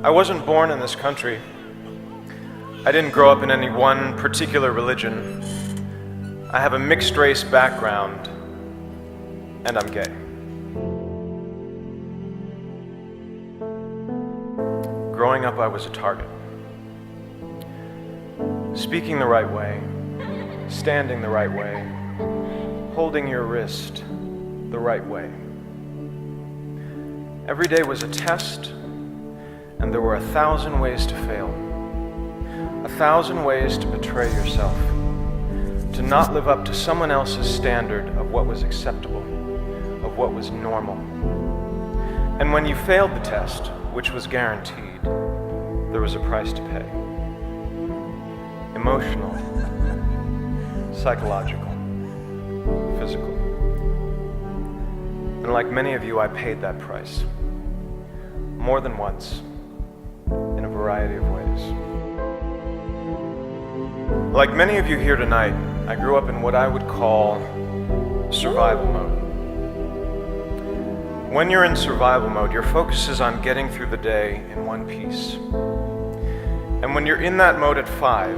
I wasn't born in this country. I didn't grow up in any one particular religion. I have a mixed race background, and I'm gay. Growing up, I was a target. Speaking the right way, standing the right way, holding your wrist the right way. Every day was a test, and there were 1,000 ways to fail. 1,000 ways to betray yourself, to not live up to someone else's standard of what was acceptable, of what was normal. And when you failed the test, which was guaranteed, there was a price to pay. Emotional, psychological, physical. And like many of you, I paid that price. More than once, in a variety of ways. Like many of you here tonight, I grew up in what I would call survival mode. When you're in survival mode, your focus is on getting through the day in one piece. And when you're in that mode at 5,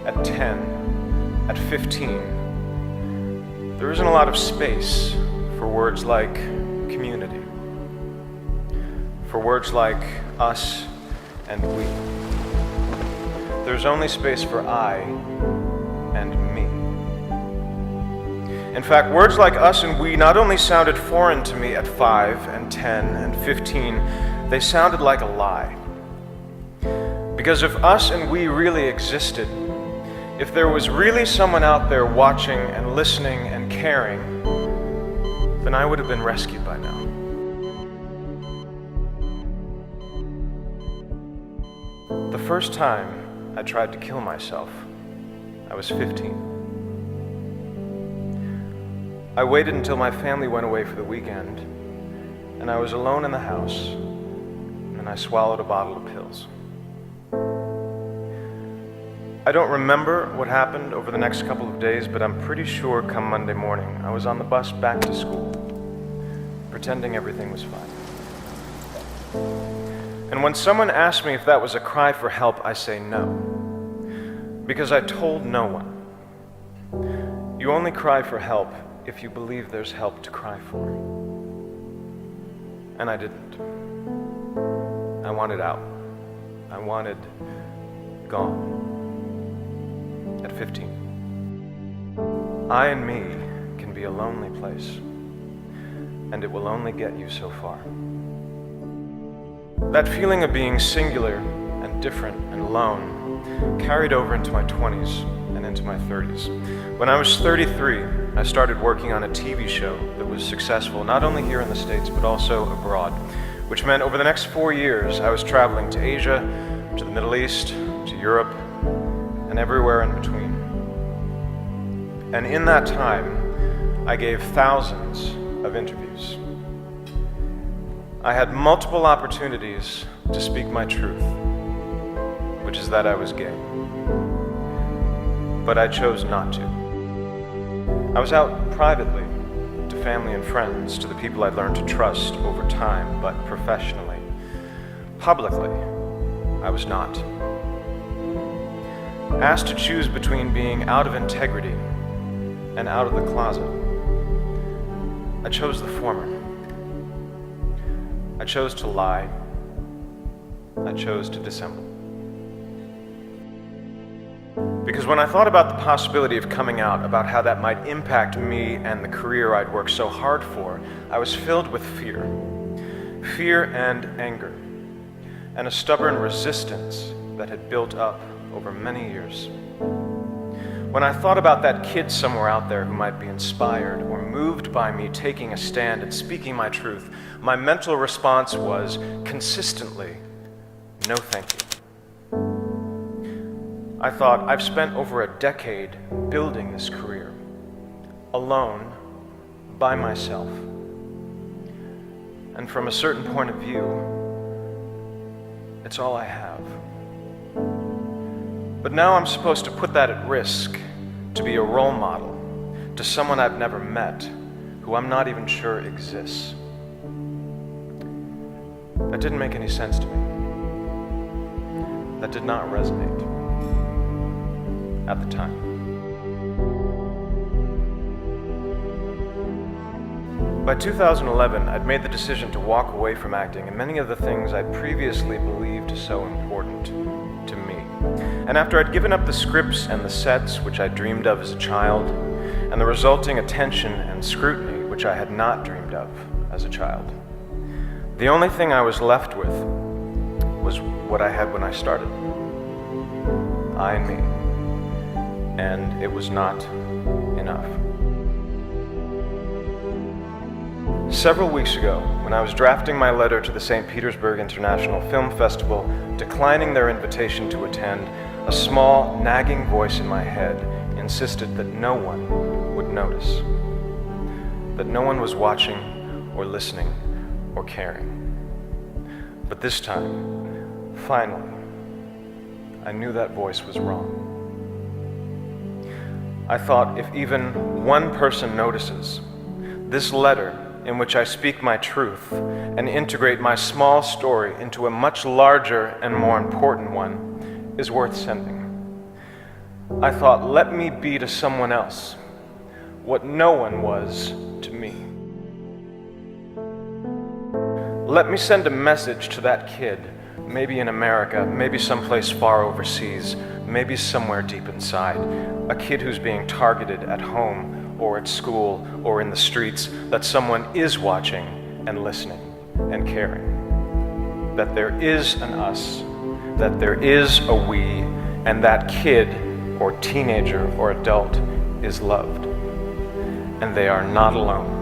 at 10, at 15, there isn't a lot of space for words like community, for words like us and we. There's only space for I and me. In fact, words like us and we not only sounded foreign to me at 5 and 10 and 15, they sounded like a lie. Because if us and we really existed, if there was really someone out there watching and listening and caring, then I would have been rescued by now. The first time I tried to kill myself, I was 15. I waited until my family went away for the weekend, and I was alone in the house, and I swallowed a bottle of pills. I don't remember what happened over the next couple of days, but I'm pretty sure come Monday morning, I was on the bus back to school, pretending everything was fine. And when someone asks me if that was a cry for help, I say no, because I told no one. You only cry for help if you believe there's help to cry for. And I didn't. I wanted out. I wanted gone. At 15. I and me can be a lonely place, and it will only get you so far. That feeling of being singular and different and alone carried over into my 20s and into my 30s. When I was 33, I started working on a TV show that was successful not only here in the States but also abroad, which meant over the next 4 years I was traveling to Asia, to the Middle East, to Europe, and everywhere in between. And in that time, I gave thousands of interviews. I had multiple opportunities to speak my truth, which is that I was gay. But I chose not to. I was out privately, to family and friends, to the people I'd learned to trust over time, but professionally. Publicly, I was not. Asked to choose between being out of integrity and out of the closet, I chose the former. I chose to lie. I chose to dissemble. Because when I thought about the possibility of coming out, about how that might impact me and the career I'd worked so hard for, I was filled with fear. Fear and anger, and a stubborn resistance that had built up over many years. When I thought about that kid somewhere out there who might be inspired or moved by me taking a stand and speaking my truth, my mental response was consistently, no thank you. I thought, I've spent over a decade building this career, alone, by myself. And from a certain point of view, it's all I have. But now I'm supposed to put that at risk, to be a role model to someone I've never met, who I'm not even sure exists. That didn't make any sense to me. that did not resonate at the time. By 2011, I'd made the decision to walk away from acting and many of the things I'd previously believed so important to me. And after I'd given up the scripts and the sets which I dreamed of as a child, and the resulting attention and scrutiny which I had not dreamed of as a child, the only thing I was left with was what I had when I started. I and me. And it was not enough. Several weeks ago, when I was drafting my letter to the St. Petersburg International Film Festival, declining their invitation to attend, a small, nagging voice in my head insisted that no one would notice, that no one was watching or listening or caring. But this time, finally, I knew that voice was wrong. I thought, if even one person notices, this letter, in which I speak my truth and integrate my small story into a much larger and more important one, is worth sending. I thought, let me be to someone else what no one was to me. Let me send a message to that kid, maybe in America, maybe someplace far overseas, maybe somewhere deep inside, a kid who's being targeted at home or at school or in the streets, that someone is watching and listening and caring. That there is an us, that there is a we, and that kid or teenager or adult is loved. And they are not alone.